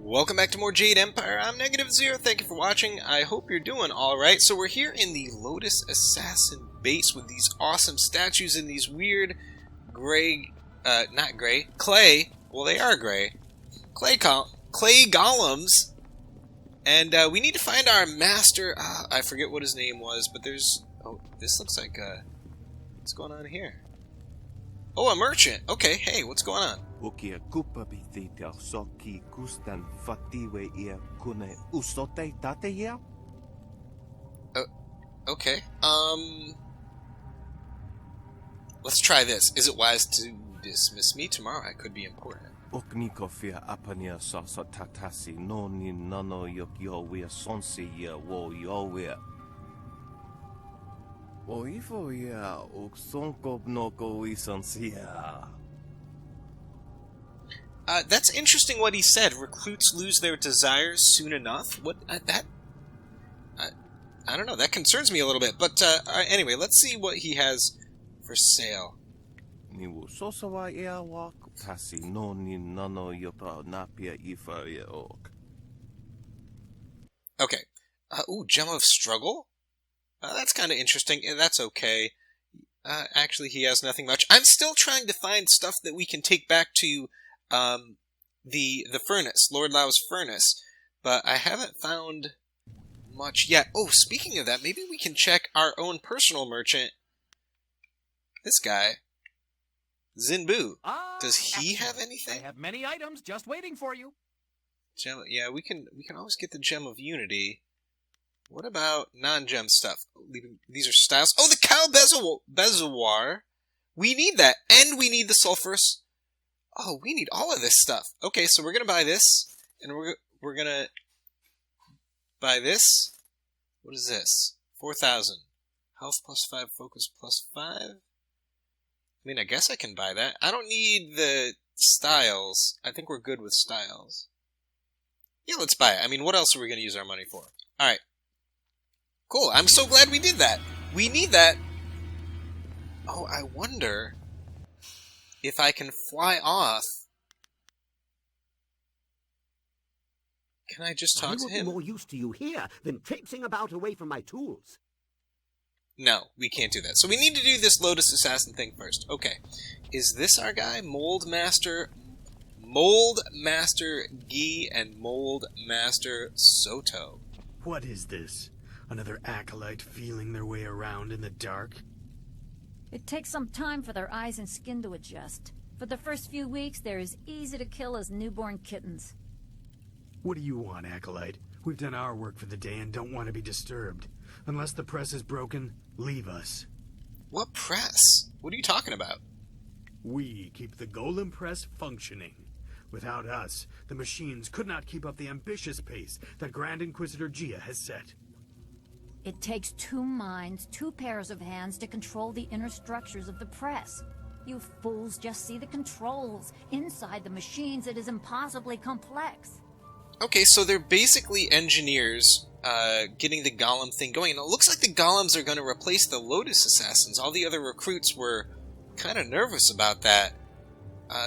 Welcome back to more Jade Empire. I'm Negative Zero. Thank you for watching. I hope you're doing alright. So we're here in the Lotus Assassin base with these awesome statues and these weird gray, not gray, clay, well they are gray, clay golems. And we need to find our master, I forget what his name was, but there's, oh, this looks like, what's going on here? Oh, a merchant. Okay, hey, what's going on? Okay. Let's try this. Is it wise to dismiss me? Tomorrow I could be important. That's interesting what he said. Recruits lose their desires soon enough? What, I don't know, that concerns me a little bit. But, anyway, let's see what he has for sale. Okay. Ooh, Gem of Struggle? That's kind of interesting. That's okay. Actually, he has nothing much. I'm still trying to find stuff that we can take back to the furnace, Lord Lau's furnace, but I haven't found much yet. Oh, speaking of that, maybe we can check our own personal merchant. This guy, Zinbu. Does he have anything? I have many items just waiting for you. Gem, yeah, we can always get the Gem of Unity. What about non-gem stuff? These are styles. Oh, the Cow Bezoar. We need that, and we need the sulfurous. Oh, we need all of this stuff. Okay, so we're gonna buy this, and we're gonna buy this. What is this? 4,000. Health plus 5, focus plus 5. I mean, I guess I can buy that. I don't need the styles. I think we're good with styles. Yeah, let's buy it. I mean, what else are we gonna use our money for? All right. Cool. I'm so glad we did that. We need that. Oh, I wonder if I can fly off. Can I just talk to him? I will be more use to you here than traipsing about away from my tools. No, we can't do that. So we need to do this Lotus Assassin thing first. Okay. Is this our guy? Mold Master Gi and Mold Master Soto. What is this? Another acolyte feeling their way around in the dark? It takes some time for their eyes and skin to adjust. For the first few weeks, they're as easy to kill as newborn kittens. What do you want, acolyte? We've done our work for the day and don't want to be disturbed. Unless the press is broken, leave us. What press? What are you talking about? We keep the golem press functioning. Without us, the machines could not keep up the ambitious pace that Grand Inquisitor Gia has set. It takes 2 minds, 2 pairs of hands to control the inner structures of the press. You fools just see the controls. Inside the machines, it is impossibly complex. Okay, so they're basically engineers getting the golem thing going. And it looks like the golems are going to replace the Lotus Assassins. All the other recruits were kind of nervous about that.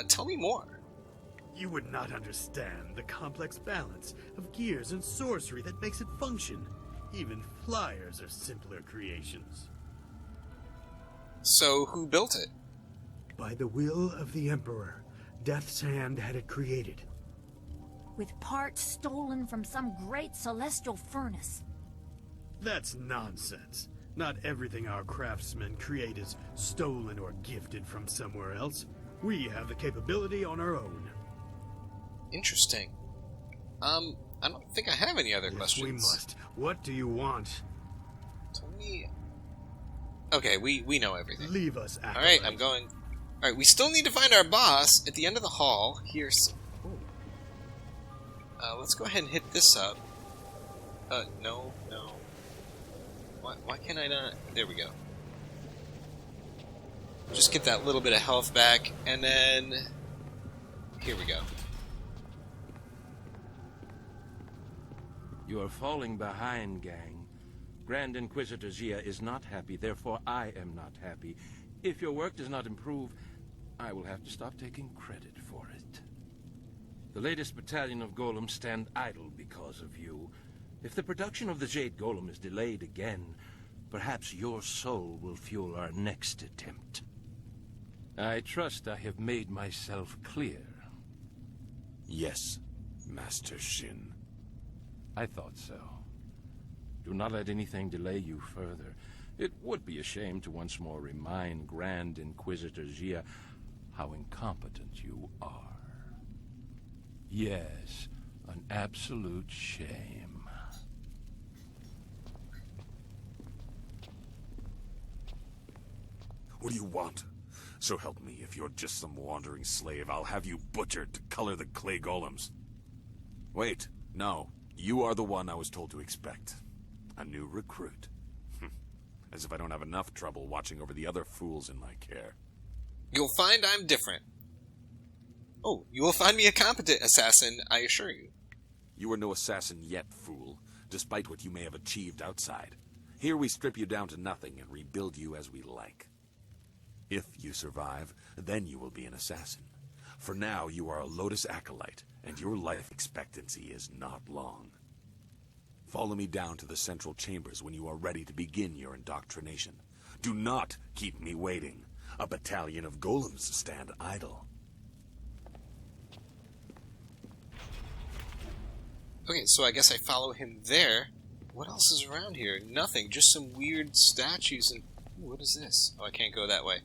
Tell me more. You would not understand the complex balance of gears and sorcery that makes it function. Even flyers are simpler creations. So, who built it? By the will of the Emperor, Death's Hand had it created. With parts stolen from some great celestial furnace. That's nonsense. Not everything our craftsmen create is stolen or gifted from somewhere else. We have the capability on our own. Interesting. I don't think I have any other questions. We must. What do you want? Tell me. Okay, we know everything. Leave us, acolyte. Alright, I'm going. Alright, we still need to find our boss at the end of the hall. Here's. Let's go ahead and hit this up. No. Why can't I not? There we go. Just get that little bit of health back, and then. Here we go. You are falling behind, gang. Grand Inquisitor Gia is not happy, therefore I am not happy. If your work does not improve, I will have to stop taking credit for it. The latest battalion of golems stand idle because of you. If the production of the Jade Golem is delayed again, perhaps your soul will fuel our next attempt. I trust I have made myself clear. Yes, Master Shin. I thought so. Do not let anything delay you further. It would be a shame to once more remind Grand Inquisitor Jia how incompetent you are. Yes, an absolute shame. What do you want? So help me, if you're just some wandering slave, I'll have you butchered to color the clay golems. Wait, no. You are the one I was told to expect. A new recruit. As if I don't have enough trouble watching over the other fools in my care. You'll find I'm different. Oh, you will find me a competent assassin, I assure you. You are no assassin yet, fool, despite what you may have achieved outside. Here we strip you down to nothing and rebuild you as we like. If you survive, then you will be an assassin. For now, you are a Lotus Acolyte, and your life expectancy is not long. Follow me down to the central chambers when you are ready to begin your indoctrination. Do not keep me waiting. A battalion of golems stand idle. Okay, so I guess I follow him there. What else is around here? Nothing, just some weird statues and... Ooh, what is this? Oh, I can't go that way.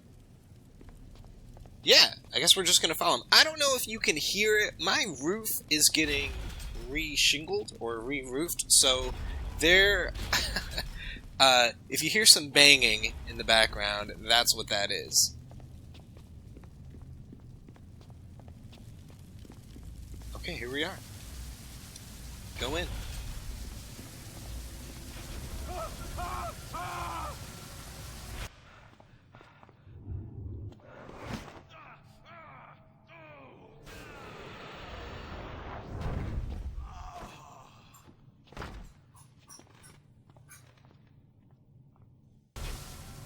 Yeah, I guess we're just gonna follow him. I don't know if you can hear it. My roof is getting re-shingled or re-roofed, so there... if you hear some banging in the background, that's what that is. Okay, here we are. Go in.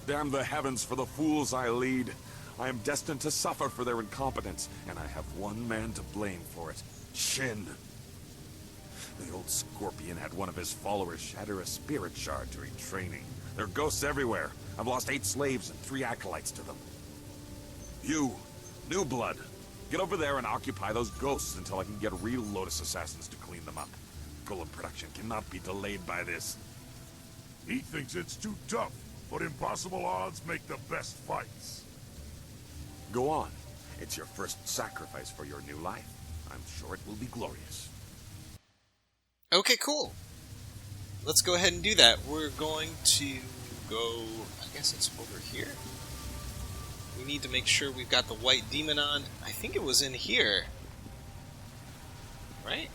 Damn the heavens for the fools I lead. I am destined to suffer for their incompetence, and I have one man to blame for it. Shin. The old Scorpion had one of his followers shatter a spirit shard during training. There are ghosts everywhere. I've lost 8 slaves and 3 acolytes to them. You, New Blood, get over there and occupy those ghosts until I can get real Lotus assassins to clean them up. Golem production cannot be delayed by this. He thinks it's too tough, but impossible odds make the best fights. Go on. It's your first sacrifice for your new life. I'm sure it will be glorious. Okay, cool. Let's go ahead and do that. We're going to go... I guess it's over here. We need to make sure we've got the white demon on. I think it was in here. Right?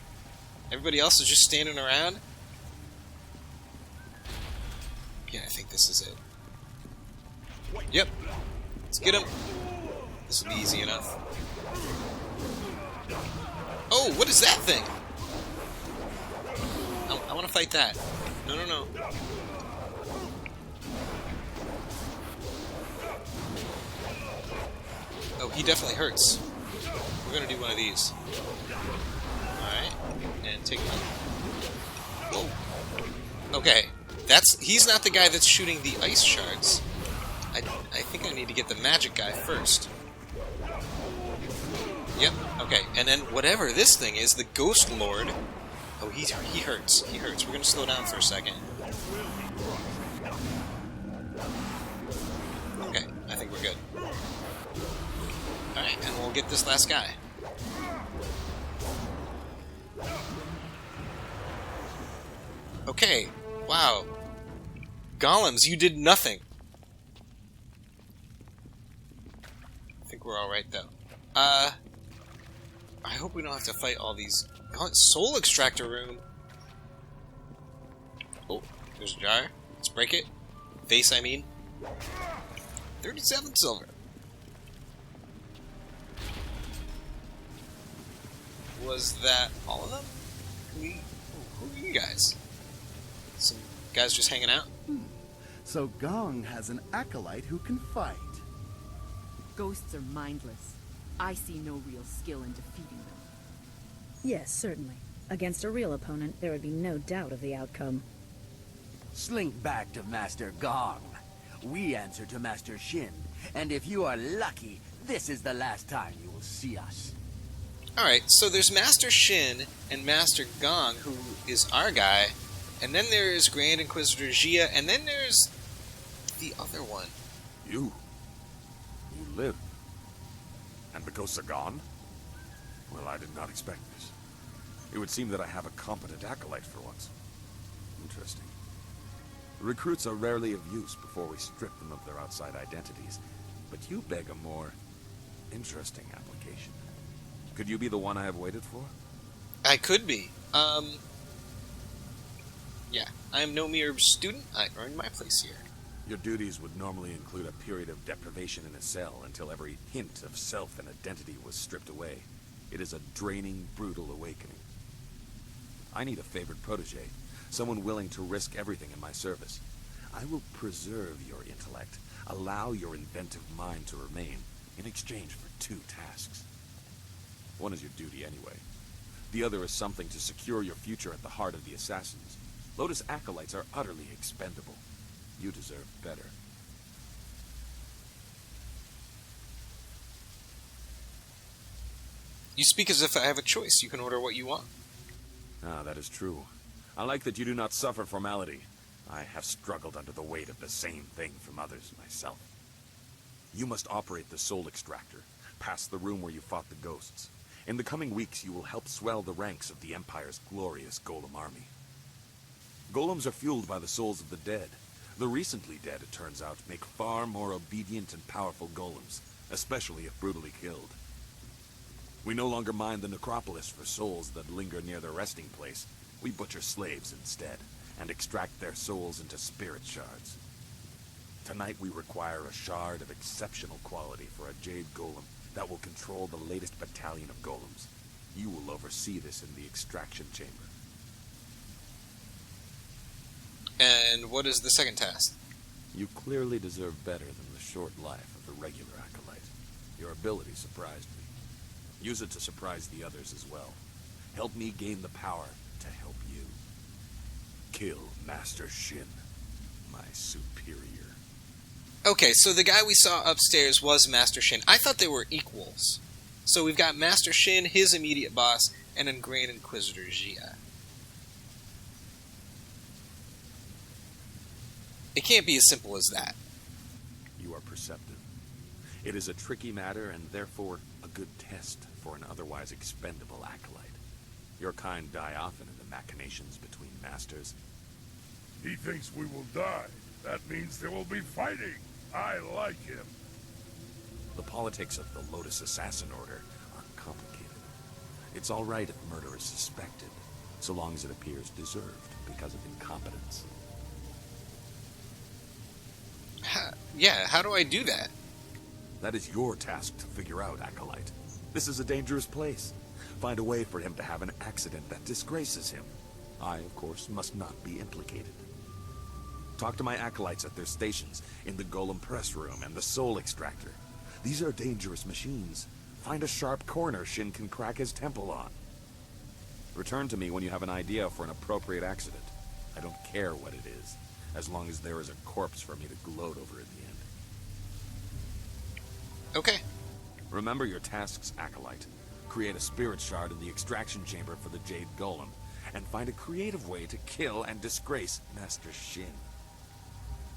Everybody else is just standing around. Yeah, I think this is it. Yep. Let's get him. This will be easy enough. Oh, what is that thing? I want to fight that. No, no, no. Oh, he definitely hurts. We're going to do one of these. Alright. And take one. Whoa. Okay. He's not the guy that's shooting the ice shards. I think I need to get the magic guy first. Yep, okay. And then whatever this thing is, the Ghost Lord... Oh, he hurts. He hurts. We're going to slow down for a second. Okay, I think we're good. Alright, and we'll get this last guy. Okay, wow. Golems, you did nothing. I think we're alright, though. I hope we don't have to fight all these... Soul extractor room. Oh, there's a jar. Let's break it. Vase, I mean. 37 silver. Was that all of them? Who are you guys? Some guys just hanging out? So Gong has an acolyte who can fight. Ghosts are mindless. I see no real skill in defeating them. Yes, certainly. Against a real opponent, there would be no doubt of the outcome. Slink back to Master Gong. We answer to Master Shin, and if you are lucky, this is the last time you will see us. Alright, so there's Master Shin and Master Gong, who is our guy, and then there's Grand Inquisitor Jia, and then there's the other one. You live. And the ghosts are gone? Well, I did not expect this. It would seem that I have a competent acolyte for once. Interesting. Recruits are rarely of use before we strip them of their outside identities, but you beg a more interesting application. Could you be the one I have waited for? I could be. Yeah, I am no mere student. I earned my place here. Your duties would normally include a period of deprivation in a cell until every hint of self and identity was stripped away. It is a draining, brutal awakening. I need a favored protege, someone willing to risk everything in my service. I will preserve your intellect, allow your inventive mind to remain, in exchange for 2 tasks. One is your duty anyway. The other is something to secure your future at the heart of the Assassins. Lotus acolytes are utterly expendable. You deserve better. You speak as if I have a choice. You can order what you want. Ah, that is true. I like that you do not suffer formality. I have struggled under the weight of the same thing from others myself. You must operate the soul extractor, past the room where you fought the ghosts. In the coming weeks, you will help swell the ranks of the Empire's glorious golem army. Golems are fueled by the souls of the dead. The recently dead, it turns out, make far more obedient and powerful golems, especially if brutally killed. We no longer mind the necropolis for souls that linger near their resting place. We butcher slaves instead, and extract their souls into spirit shards. Tonight we require a shard of exceptional quality for a Jade Golem that will control the latest battalion of golems. You will oversee this in the extraction chamber. And what is the second task? You clearly deserve better than the short life of the regular acolyte. Your ability surprised me. Use it to surprise the others as well. Help me gain the power to help you. Kill Master Shin, my superior. Okay, so the guy we saw upstairs was Master Shin. I thought they were equals. So we've got Master Shin, his immediate boss, and then Grand Inquisitor Jia. It can't be as simple as that. You are perceptive. It is a tricky matter and therefore a good test for an otherwise expendable acolyte. Your kind die often in the machinations between masters. He thinks we will die. That means there will be fighting. I like him. The politics of the Lotus Assassin Order are complicated. It's all right if murder is suspected, so long as it appears deserved because of incompetence. How do I do that? That is your task to figure out, Acolyte. This is a dangerous place. Find a way for him to have an accident that disgraces him. I, of course, must not be implicated. Talk to my acolytes at their stations, in the Golem Press Room and the Soul Extractor. These are dangerous machines. Find a sharp corner Shin can crack his temple on. Return to me when you have an idea for an appropriate accident. I don't care what it is, as long as there is a corpse for me to gloat over at the end. Okay. Remember your tasks, Acolyte. Create a spirit shard in the extraction chamber for the Jade Golem, and find a creative way to kill and disgrace Master Shin.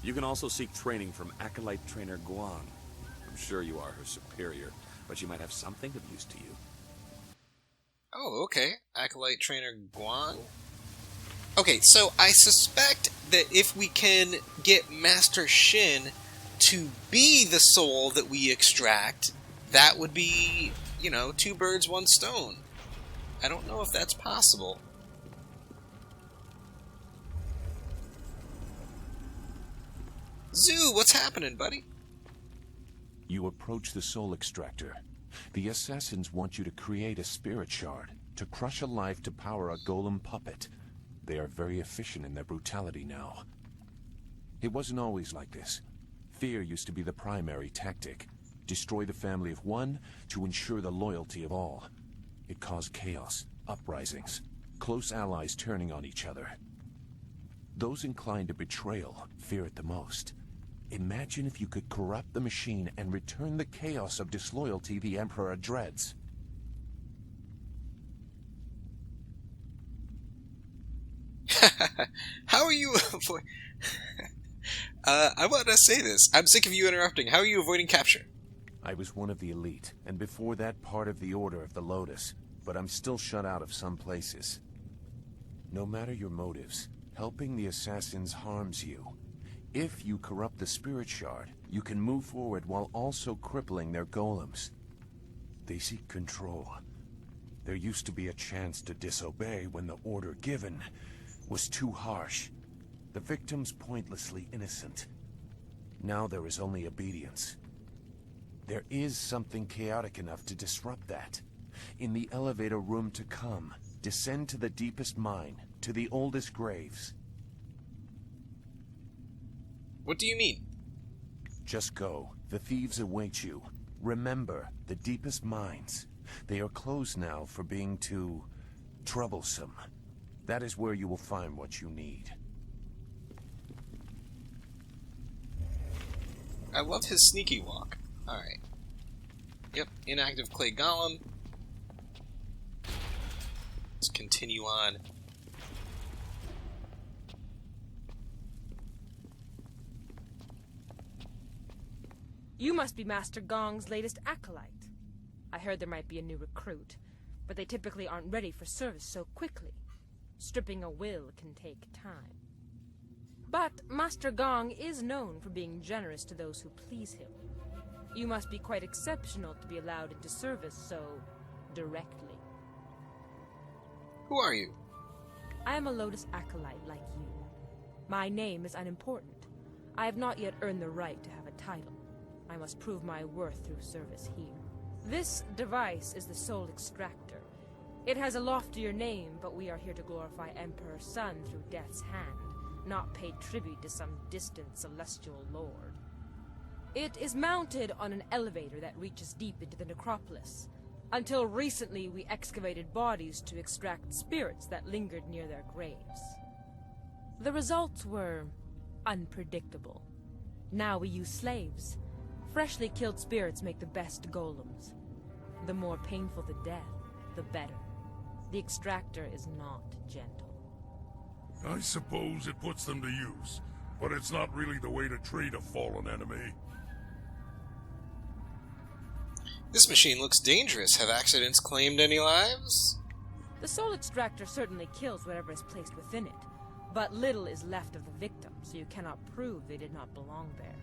You can also seek training from Acolyte Trainer Guan. I'm sure you are her superior, but she might have something of use to you. Oh, okay. Acolyte Trainer Guan. Okay, so I suspect that if we can get Master Shin to be the soul that we extract, that would be, 2 birds, 1 stone. I don't know if that's possible. Zoo, what's happening, buddy? You approach the soul extractor. The assassins want you to create a spirit shard, to crush a life to power a golem puppet. They are very efficient in their brutality now. It wasn't always like this. Fear used to be the primary tactic. Destroy the family of one to ensure the loyalty of all. It caused chaos, uprisings, close allies turning on each other. Those inclined to betrayal fear it the most. Imagine if you could corrupt the machine and return the chaos of disloyalty the Emperor dreads. How are you I want to say this. I'm sick of you interrupting. How are you avoiding capture? I was one of the elite, and before that part of the Order of the Lotus, but I'm still shut out of some places. No matter your motives, helping the assassins harms you. If you corrupt the Spirit Shard, you can move forward while also crippling their golems. They seek control. There used to be a chance to disobey when the order given was too harsh. The victims pointlessly innocent. Now there is only obedience. There is something chaotic enough to disrupt that. In the elevator room to come, descend to the deepest mine, to the oldest graves. What do you mean? Just go. The thieves await you. Remember, the deepest mines. They are closed now for being too troublesome. That is where you will find what you need. I love his sneaky walk. Alright. Yep, inactive clay golem. Let's continue on. You must be Master Gong's latest acolyte. I heard there might be a new recruit, but they typically aren't ready for service so quickly. Stripping a will can take time. But Master Gong is known for being generous to those who please him. You must be quite exceptional to be allowed into service so directly. Who are you? I am a Lotus acolyte like you. My name is unimportant. I have not yet earned the right to have a title. I must prove my worth through service here. This device is the Soul Extractor. It has a loftier name, but we are here to glorify Emperor Sun through Death's hand, not pay tribute to some distant celestial lord. It is mounted on an elevator that reaches deep into the necropolis. Until recently, we excavated bodies to extract spirits that lingered near their graves. The results were unpredictable. Now we use slaves. Freshly killed spirits make the best golems. The more painful the death, the better. The extractor is not gentle. I suppose it puts them to use, but it's not really the way to treat a fallen enemy. This machine looks dangerous. Have accidents claimed any lives? The soul extractor certainly kills whatever is placed within it, but little is left of the victim, so you cannot prove they did not belong there.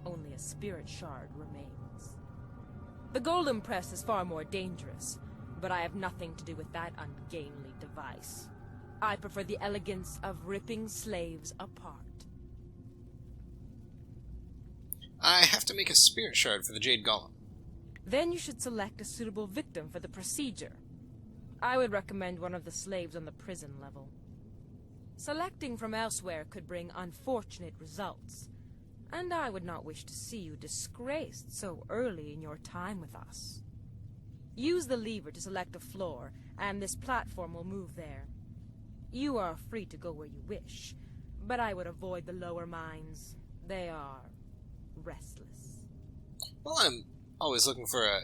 Only a spirit shard remains. The golem press is far more dangerous, but I have nothing to do with that ungainly device. I prefer the elegance of ripping slaves apart. I have to make a spirit shard for the Jade Golem. Then you should select a suitable victim for the procedure. I would recommend one of the slaves on the prison level. Selecting from elsewhere could bring unfortunate results, and I would not wish to see you disgraced so early in your time with us. Use the lever to select a floor, and this platform will move there. You are free to go where you wish, but I would avoid the lower mines. They are restless. Well, I'm always looking for a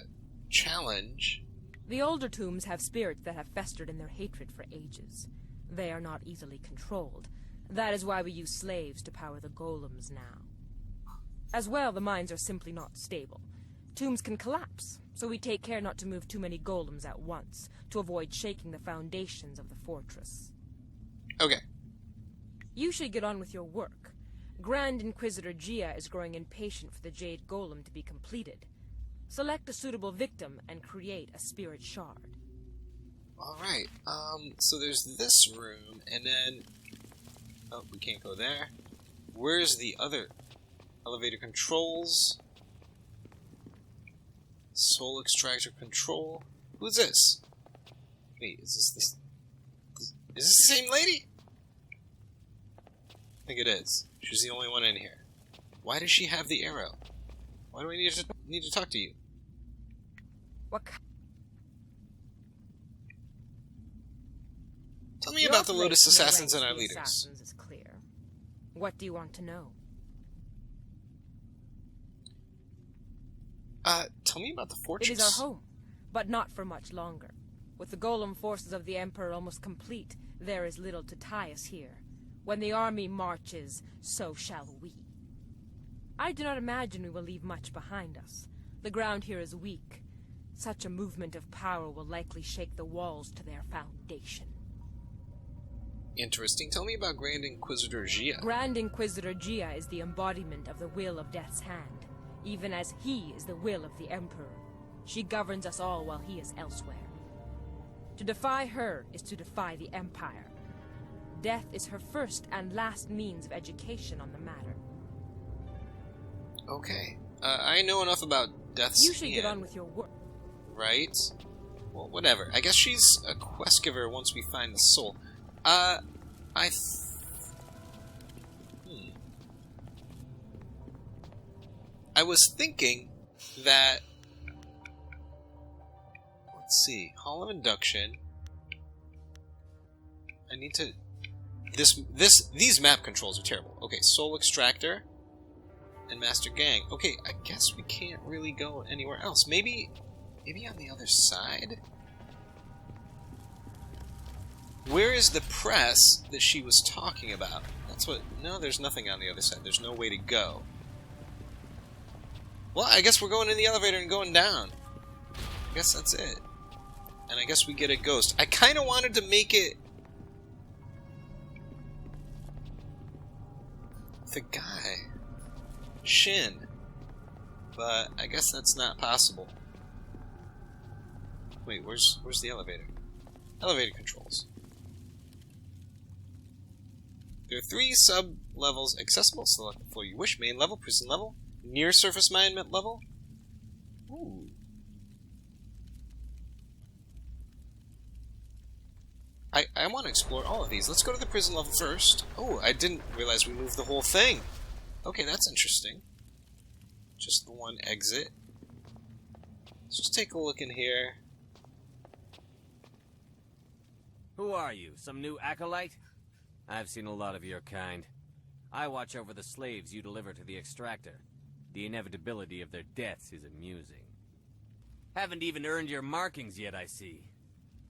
challenge. The older tombs have spirits that have festered in their hatred for ages. They are not easily controlled. That is why we use slaves to power the golems now. As well, the mines are simply not stable. Tombs can collapse, so we take care not to move too many golems at once, to avoid shaking the foundations of the fortress. Okay. You should get on with your work. Grand Inquisitor Gia is growing impatient for the Jade Golem to be completed. Select a suitable victim and create a spirit shard. Alright, so there's this room, and then... Oh, we can't go there. Where's the other? Elevator controls. Soul extractor control. Who's this? Wait, is this the same lady? I think it is. She's the only one in here. Why does she have the arrow? Why do I need to talk to you? What Tell me Your about the Lotus place in the Assassins and ranks our of the leaders. Assassins is clear. What do you want to know? Tell me about the It fortress. is our home, but not for much longer. With the golem forces of the Emperor almost complete, there is little to tie us here. When the army marches, so shall we. I do not imagine we will leave much behind us. The ground here is weak. Such a movement of power will likely shake the walls to their foundation. Interesting. Tell me about Grand Inquisitor Gia. Grand Inquisitor Gia is the embodiment of the will of Death's Hand, even as he is the will of the Emperor. She governs us all while he is elsewhere. To defy her is to defy the Empire. Death is her first and last means of education on the matter. Okay. I know enough about Death's You should get Hand, on with your work. right? Well, whatever. I guess she's a quest giver once we find the soul. I was thinking that... Let's see. Hall of Induction. I need to... These map controls are terrible. Okay, Soul Extractor and Master Gang. Okay, I guess we can't really go anywhere else. Maybe on the other side? Where is the press that she was talking about? That's what... No, there's nothing on the other side. There's no way to go. Well, I guess we're going in the elevator and going down. I guess that's it. And I guess we get a ghost. I kind of wanted to make it... the guy. Shin. But I guess that's not possible. Wait, where's the elevator? Elevator controls. There are 3 sub-levels accessible. Select the floor you wish. Main level, prison level, near-surface mine level. Ooh. I want to explore all of these. Let's go to the prison level first. Oh, I didn't realize we moved the whole thing. Okay, that's interesting. Just the one exit. Let's just take a look in here. Who are you? Some new acolyte? I've seen a lot of your kind. I watch over the slaves you deliver to the extractor. The inevitability of their deaths is amusing. Haven't even earned your markings yet, I see.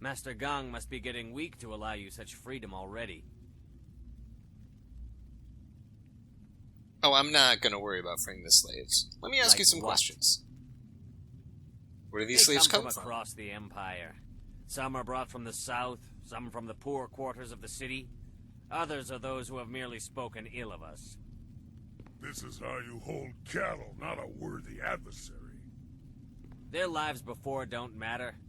Master Gong must be getting weak to allow you such freedom already. Oh, I'm not going to worry about freeing the slaves. Let me ask you some questions. Where do these slaves come from? Across the Empire. Some are brought from the south, some from the poor quarters of the city. Others are those who have merely spoken ill of us. This is how you hold cattle, not a worthy adversary. Their lives before don't matter.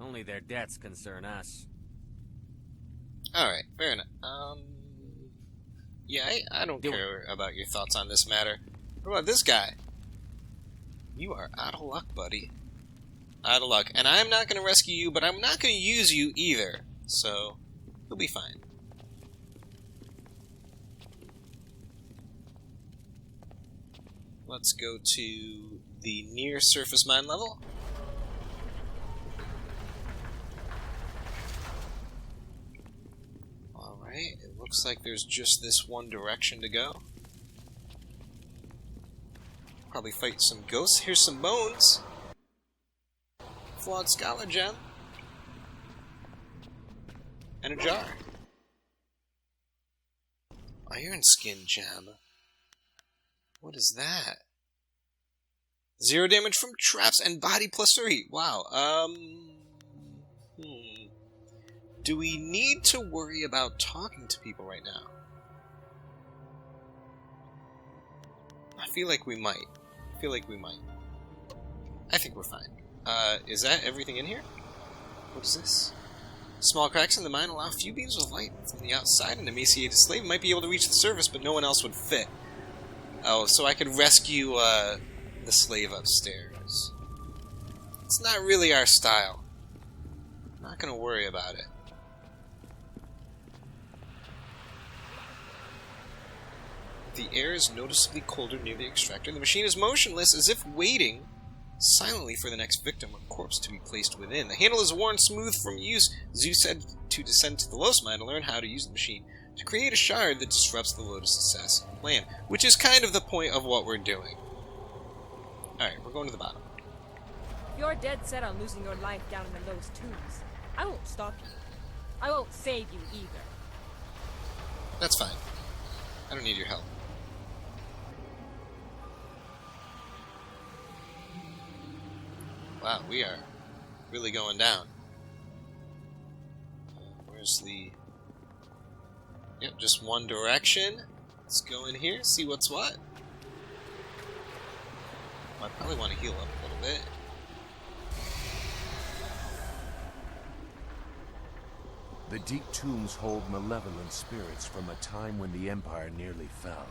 Only their deaths concern us. Alright, fair enough. Yeah, I don't care about your thoughts on this matter. What about this guy? You are out of luck, buddy. Out of luck. And I'm not going to rescue you, but I'm not going to use you either. So, you'll be fine. Let's go to the near-surface mine level. Alright, it looks like there's just this one direction to go. Probably fight some ghosts. Here's some bones. Flawed Scholar Gem. And a jar. Iron Skin Gem. What is that? 0 damage from traps and body +3. Wow. Do we need to worry about talking to people right now? I feel like we might. I think we're fine. Is that everything in here? What is this? Small cracks in the mine allow few beams of light from the outside. An emaciated slave might be able to reach the surface, but no one else would fit. Oh, so I could rescue, the slave upstairs. It's not really our style. I'm not gonna worry about it. The air is noticeably colder near the extractor. The machine is motionless, as if waiting silently for the next victim or corpse to be placed within. The handle is worn smooth from use. Zoo said to descend to the Lotus Mine to learn how to use the machine to create a shard that disrupts the Lotus Assassin plan, which is kind of the point of what we're doing. Alright, we're going to the bottom. If you're dead set on losing your life down in the Lotus Tombs, I won't stop you. I won't save you either. That's fine. I don't need your help. Wow, we are really going down. Where's the... Yep, just one direction. Let's go in here, see what's what. I probably want to heal up a little bit. The deep tombs hold malevolent spirits from a time when the Empire nearly fell.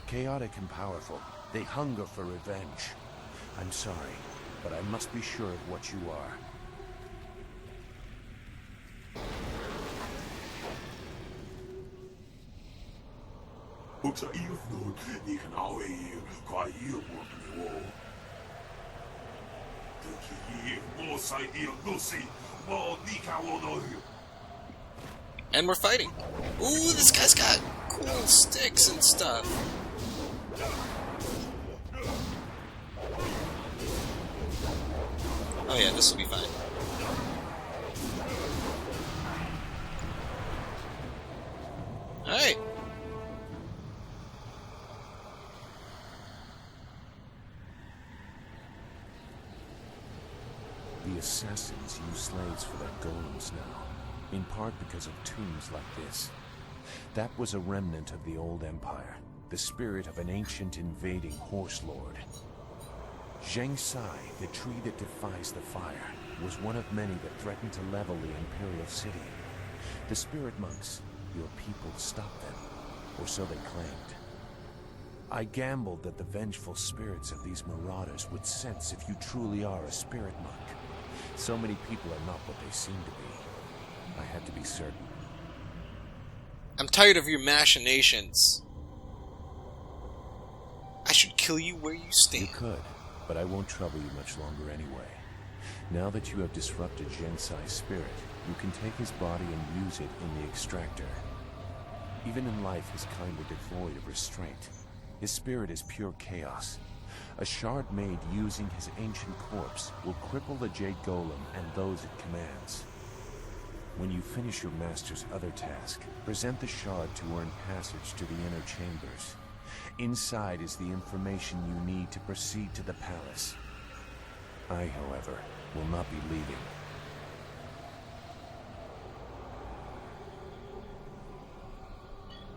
Chaotic and powerful, they hunger for revenge. I'm sorry, but I must be sure of what you are. And we're fighting. Ooh, this guy's got cool sticks and stuff. Oh yeah, this will be fine. Alright. The assassins use slaves for their golems now, in part because of tombs like this. That was a remnant of the old Empire, the spirit of an ancient invading horse lord. Zheng Sai, the tree that defies the fire, was one of many that threatened to level the Imperial City. The spirit monks, your people, stopped them, or so they claimed. I gambled that the vengeful spirits of these marauders would sense if you truly are a spirit monk. So many people are not what they seem to be. I had to be certain. I'm tired of your machinations. I should kill you where you stand. You could, but I won't trouble you much longer anyway. Now that you have disrupted Zheng Sai's spirit, you can take his body and use it in the extractor. Even in life, he's kind of devoid of restraint. His spirit is pure chaos. A shard made using his ancient corpse will cripple the Jade Golem and those it commands. When you finish your master's other task, present the shard to earn passage to the inner chambers. Inside is the information you need to proceed to the palace. I, however, will not be leaving.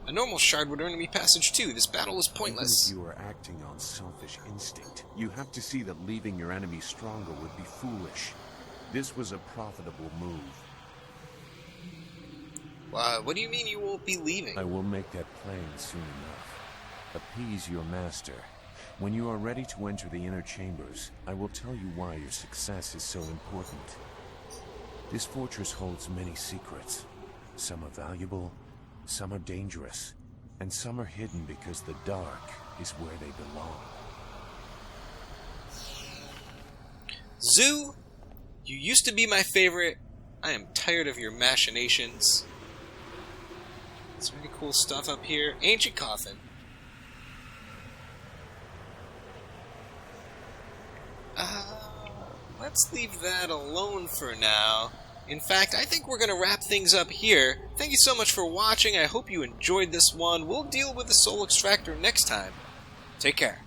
A normal shard would earn me passage too. This battle is pointless. Even if you are acting on selfish instinct, you have to see that leaving your enemy stronger would be foolish. This was a profitable move. What do you mean you won't be leaving? I will make that plain soon enough. Appease your master. When you are ready to enter the inner chambers, I will tell you why your success is so important. This fortress holds many secrets. Some are valuable, some are dangerous, and some are hidden because the dark is where they belong. Zoo, you used to be my favorite. I am tired of your machinations. Is there any cool stuff up here? Ancient coffin. Let's leave that alone for now. In fact, I think we're going to wrap things up here. Thank you so much for watching. I hope you enjoyed this one. We'll deal with the Soul Extractor next time. Take care.